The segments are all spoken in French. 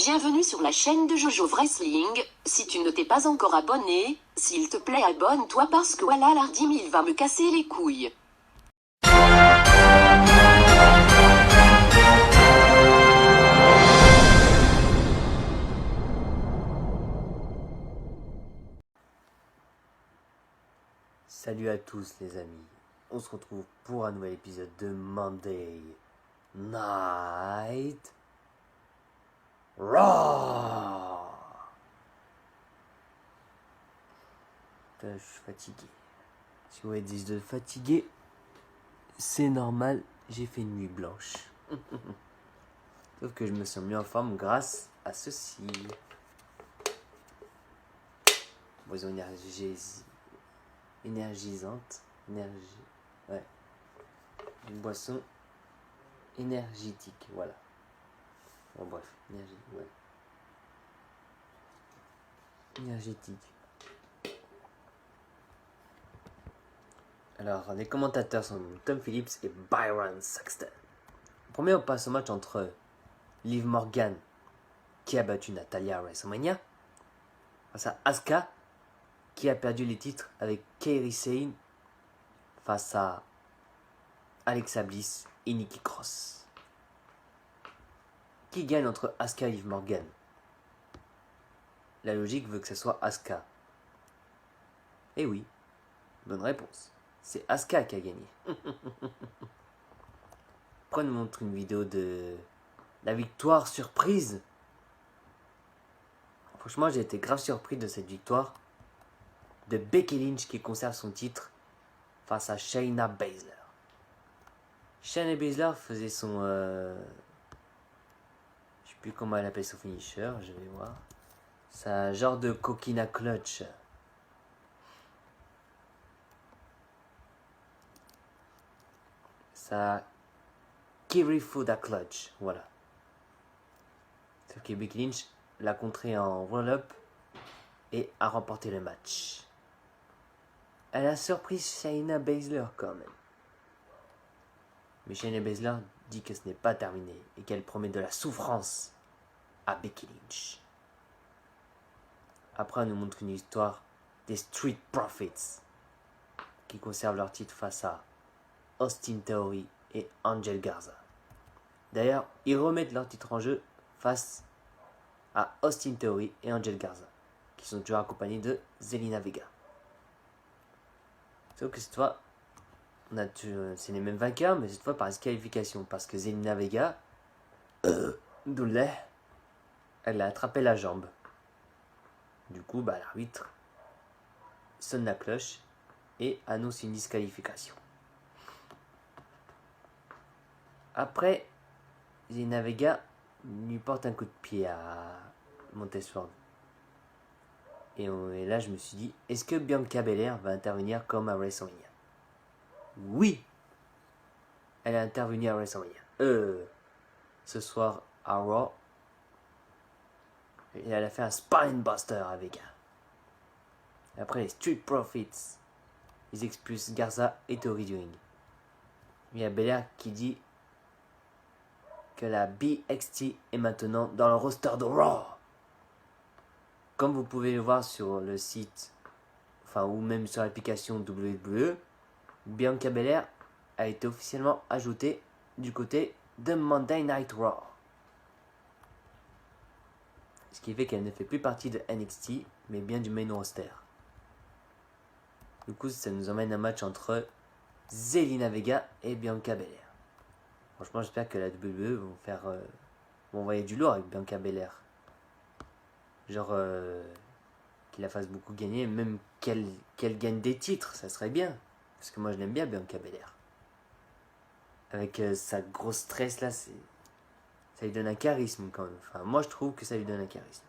Bienvenue sur la chaîne de Jojo Wrestling. Si tu ne t'es pas encore abonné, s'il te plaît abonne-toi parce que voilà l'Ardim il va me casser les couilles. Salut à tous les amis, on se retrouve pour un nouvel épisode de Monday Night Raw. Putain, je suis fatigué. Si vous êtes de fatigué, c'est normal, j'ai fait une nuit blanche. Sauf que je me sens mieux en forme grâce à ceci. Boisson énergisante. Ouais. Une boisson énergétique, voilà. Bon, bref, énergétique. Alors, les commentateurs sont Tom Phillips et Byron Saxton. Premier, on passe au match entre Liv Morgan, qui a battu Natalya à WrestleMania, face à Asuka, qui a perdu les titres avec Kairi Sane face à Alexa Bliss et Nikki Cross. Qui gagne entre Asuka et Liv Morgan? La logique veut que ce soit Asuka. Et oui, bonne réponse. C'est Asuka qui a gagné. Après, on nous montre une vidéo de la victoire surprise. Franchement, j'ai été grave surpris de cette victoire de Becky Lynch qui conserve son titre face à Shayna Baszler. Shayna Baszler faisait son... je sais plus comment elle appelle son finisher, je vais voir. C'est un genre de coquina clutch. Ça... Kirifuda clutch, voilà. Sauf que Becky Lynch l'a contré en roll-up et a remporté le match. Elle a surpris Shayna Baszler quand même. Mais Shayna Baszler dit que ce n'est pas terminé et qu'elle promet de la souffrance à Becky Lynch. Après, on nous montre une histoire des Street Profits qui conservent leur titre face à Austin Theory et Angel Garza. D'ailleurs, ils remettent leur titre en jeu face à Austin Theory et Angel Garza, qui sont toujours accompagnés de Zelina Vega. Sauf que cette fois, c'est les mêmes vainqueurs, mais cette fois par disqualification, parce que Zelina Vega, Doulet, elle a attrapé la jambe. Du coup, l'arbitre sonne la cloche et annonce une disqualification. Après, Zelina Vega lui porte un coup de pied à Montesford. Et là, je me suis dit, est-ce que Bianca Belair va intervenir comme à WrestleMania? Oui, elle a intervenu à WrestleMania. Ce soir à Raw. Et elle a fait un spinebuster à Vega. Et après, les Street Profits, ils expulsent Garza et Tori Doing. Il y a Belair qui dit que la BXT est maintenant dans le roster de Raw. Comme vous pouvez le voir sur le site, ou même sur l'application WWE, Bianca Belair a été officiellement ajoutée du côté de Monday Night Raw. Ce qui fait qu'elle ne fait plus partie de NXT, mais bien du main roster. Du coup, ça nous emmène un match entre Zelina Vega et Bianca Belair. Franchement, j'espère que la WWE vont envoyer du lourd avec Bianca Belair. Genre, qu'il la fasse beaucoup gagner, même qu'elle gagne des titres, ça serait bien. Parce que moi, je l'aime bien, Bianca Belair. Avec sa grosse stress là, ça lui donne un charisme quand même. Enfin, moi, je trouve que ça lui donne un charisme.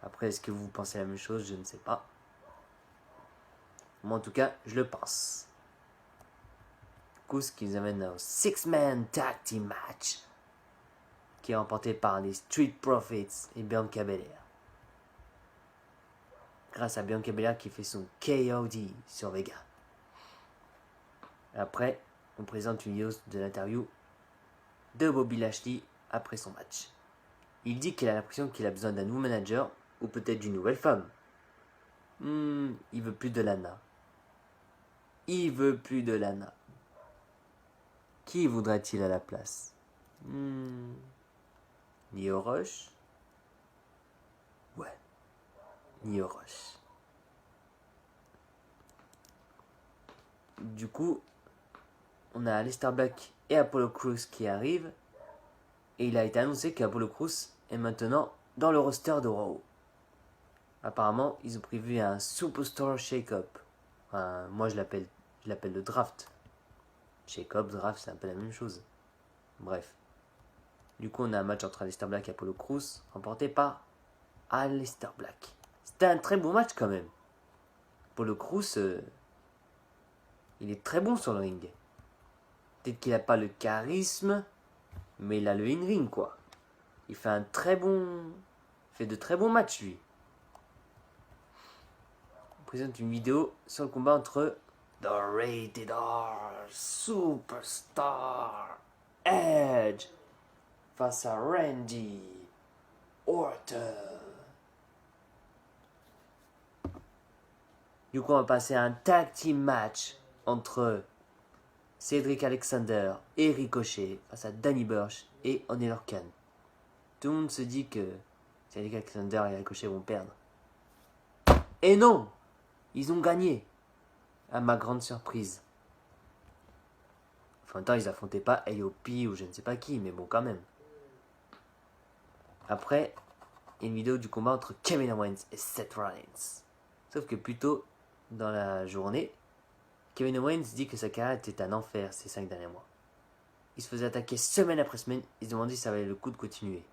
Après, est-ce que vous pensez la même chose? Je ne sais pas. Moi, en tout cas, je le pense. Du coup, ce qui nous amène au 6-man tag team match, qui est remporté par les Street Profits et Bianca Belair. Grâce à Bianca Belair qui fait son KOD sur Vega. Après, on présente une vidéo de l'interview de Bobby Lashley après son match. Il dit qu'il a l'impression qu'il a besoin d'un nouveau manager ou peut-être d'une nouvelle femme. Il veut plus de Lana. Il veut plus de Lana. Qui voudrait-il à la place? Lio Rush? Ouais, Lio Rush. Du coup, on a Aleister Black et Apollo Crews qui arrivent. Et il a été annoncé qu'Apollo Crews est maintenant dans le roster de Raw. Apparemment, ils ont prévu un Superstar Shake-Up. Enfin, moi, je l'appelle le draft. Shake-Up, draft, c'est un peu la même chose. Bref. Du coup, on a un match entre Aleister Black et Apollo Crews, remporté par Aleister Black. C'était un très bon match quand même. Apollo Crews, il est très bon sur le ring. Peut-être qu'il n'a pas le charisme, mais il a le in-ring, quoi. Il fait de très bons matchs, lui. On présente une vidéo sur le combat entre The Rated R Superstar Edge face à Randy Orton. Du coup, on va passer à un tag team match entre Cedric Alexander et Ricochet face à Danny Burch et Oney Lorcan. Tout le monde se dit que Cedric Alexander et Ricochet vont perdre. Et non! Ils ont gagné! À ma grande surprise. Enfin, en même temps, ils affrontaient pas AOP ou je ne sais pas qui, mais bon, quand même. Après, il y a une vidéo du combat entre Kevin Owens et Seth Rollins. Sauf que plus tôt dans la journée, Kevin Owens dit que sa carrière était un enfer ces 5 derniers mois. Il se faisait attaquer semaine après semaine, il se demandait si ça valait le coup de continuer.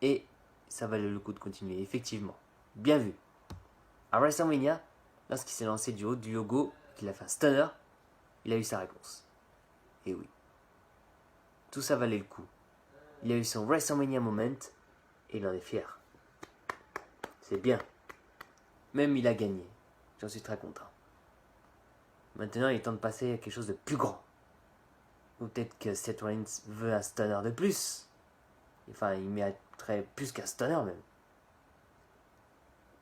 Et ça valait le coup de continuer, effectivement. Bien vu. À WrestleMania, lorsqu'il s'est lancé du haut du logo, qu'il a fait un stunner, il a eu sa réponse. Et oui. Tout ça valait le coup. Il a eu son WrestleMania moment, et il en est fier. C'est bien. Même il a gagné. J'en suis très content. Maintenant, il est temps de passer à quelque chose de plus grand. Ou peut-être que Seth Rollins veut un stunner de plus. Enfin, il mériterait plus qu'un stunner même.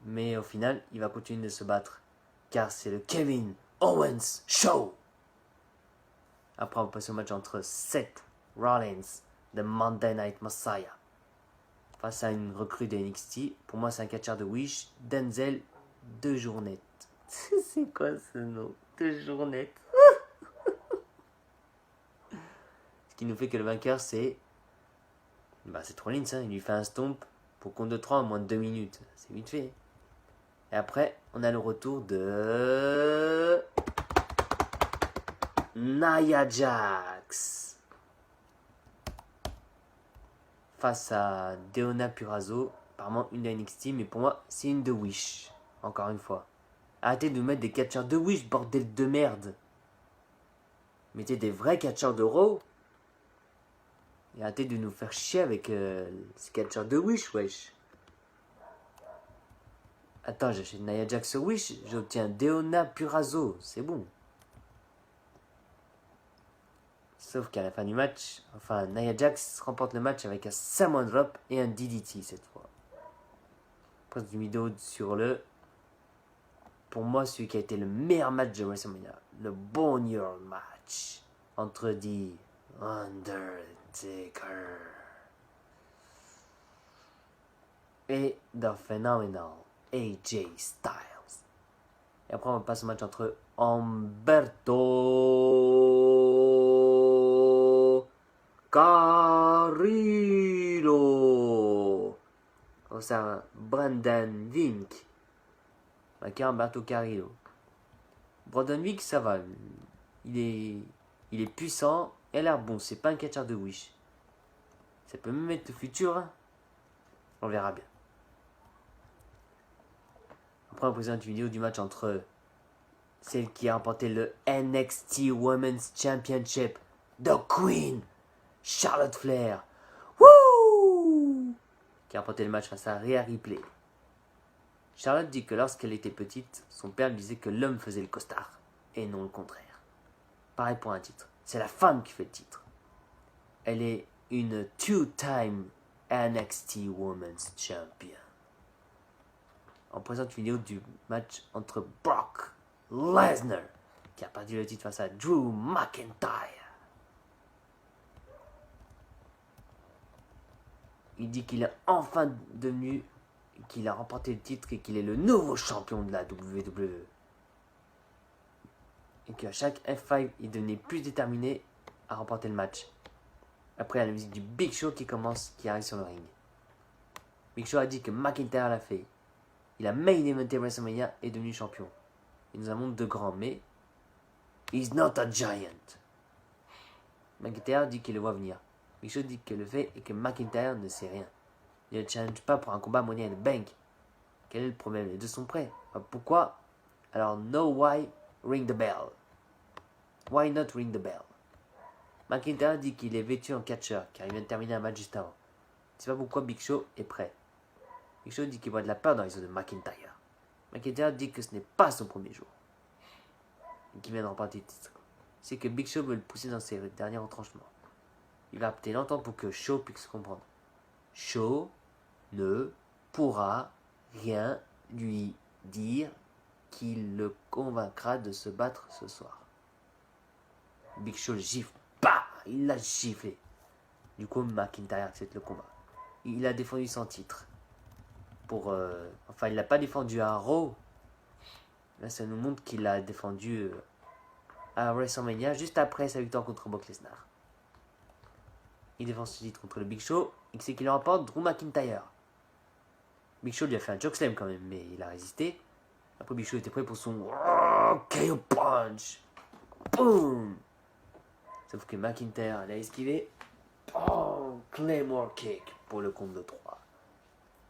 Mais au final, il va continuer de se battre. Car c'est le Kevin Owens Show. Après, on va passer au match entre Seth Rollins, The Monday Night Messiah, face à une recrue de NXT. Pour moi, c'est un catcheur de Wish, Denzel de Journette. C'est quoi ce nom? De Journette. Ce qui nous fait que le vainqueur, c'est Seth Rollins. Il lui fait un stomp pour compte de 3 en moins de 2 minutes. C'est vite fait. Et après, on a le retour de Nia Jax face à Deonna Purrazzo, apparemment une de NXT, mais pour moi c'est une de Wish, encore une fois. Arrêtez de nous mettre des catcheurs de Wish, bordel de merde. Mettez des vrais catcheurs de Raw. Et arrêtez de nous faire chier avec ces catcheurs de Wish, wesh. Attends, j'achète Nia Jax sur Wish, j'obtiens Deonna Purrazzo, c'est bon. Sauf qu'à la fin du match, Nia Jax remporte le match avec un Samoan Drop et un DDT cette fois. Je pose une vidéo sur pour moi, celui qui a été le meilleur match de WrestleMania. Le Boneyard match entre The Undertaker et The Phenomenal AJ Styles. Et après, on passe au match entre Humberto Carrillo face à Brandon Vink. Humberto Carrillo. Brandon Vink, ça va. Il est puissant et a l'air bon. C'est pas un catcheur de Wish. Ça peut même être le futur. Hein. On verra bien. Après, on présente une vidéo du match entre celle qui a remporté le NXT Women's Championship, The Queen, Charlotte Flair, wouh, qui a remporté le match face à Rhea Ripley. Charlotte dit que lorsqu'elle était petite, son père lui disait que l'homme faisait le costard, et non le contraire. Pareil pour un titre. C'est la femme qui fait le titre. Elle est une two-time NXT Women's Champion. On présente une vidéo du match entre Brock Lesnar, qui a perdu le titre face à Drew McIntyre. Il dit qu'il est enfin devenu, qu'il a remporté le titre et qu'il est le nouveau champion de la WWE. Et qu'à chaque F5, il devenait plus déterminé à remporter le match. Après, il y a la musique du Big Show qui arrive sur le ring. Big Show a dit que McIntyre l'a fait. Il a main eventé WrestleMania et est devenu champion. Il nous a montré de grand, mais he's not a giant. McIntyre dit qu'il le voit venir. Big Show dit qu'il le fait et que McIntyre ne sait rien. Il ne le challenge pas pour un combat Money in the Bank. Quel est le problème? Les deux sont prêts. Pourquoi? Alors, no why, ring the bell. Why not ring the bell? McIntyre dit qu'il est vêtu en catcheur car il vient de terminer un match juste avant. Je ne sais pas pourquoi Big Show est prêt. Big Show dit qu'il voit de la peur dans les yeux de McIntyre. McIntyre dit que ce n'est pas son premier jour. Et qu'il vient de remporter le titre. C'est que Big Show veut le pousser dans ses derniers retranchements. Il va peut-être longtemps pour que Show puisse comprendre. Show ne pourra rien lui dire qui le convaincra de se battre ce soir. Big Show le gifle. Bah, il l'a giflé. Du coup, McIntyre accepte le combat. Il a défendu son titre. Il l'a pas défendu à Raw. Là, ça nous montre qu'il a défendu à WrestleMania juste après sa victoire contre Brock Lesnar. Il défend ce titre contre le Big Show. Et c'est qu'il remporte Drew McIntyre. Big Show lui a fait un chokeslam quand même, mais il a résisté. Après, Big Show était prêt pour son KO Punch. Boom! Sauf que McIntyre l'a esquivé. Oh, Claymore Kick pour le compte de 3.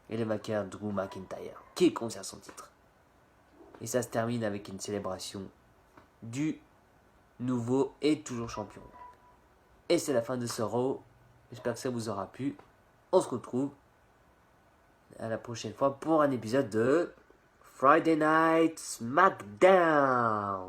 Et le vainqueur Drew McIntyre qui conserve son titre. Et ça se termine avec une célébration du nouveau et toujours champion. Et c'est la fin de ce Raw. J'espère que ça vous aura plu. On se retrouve à la prochaine fois pour un épisode de Friday Night SmackDown.